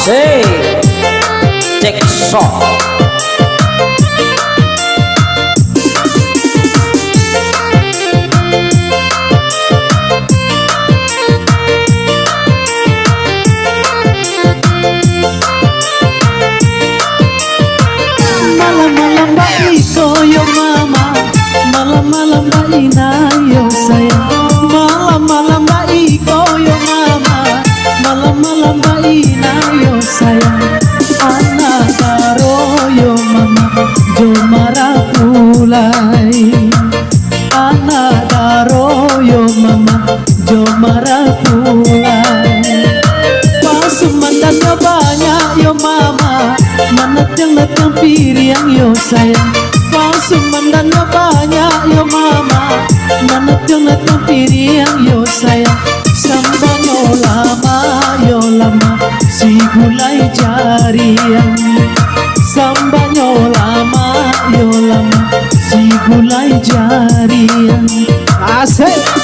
Asik, cek sok. Malam-malam baik yo mama, malam-malam baik yo sayang. Malam-malam baik yo mama, malam-malam baik yo sayang. Anak karo yo mama, jo marah pulai. Anak karo yo mama, jo marah pulai. Pasumandannya banyak yo mama, manatang-natang piriang yo sayang. Pasumandannya banyak yo mama, manatang-natang piriang yo sayang. Sambanyo lama, si gulay jariang. Sambanyo lama, si gulay jariang. Asik.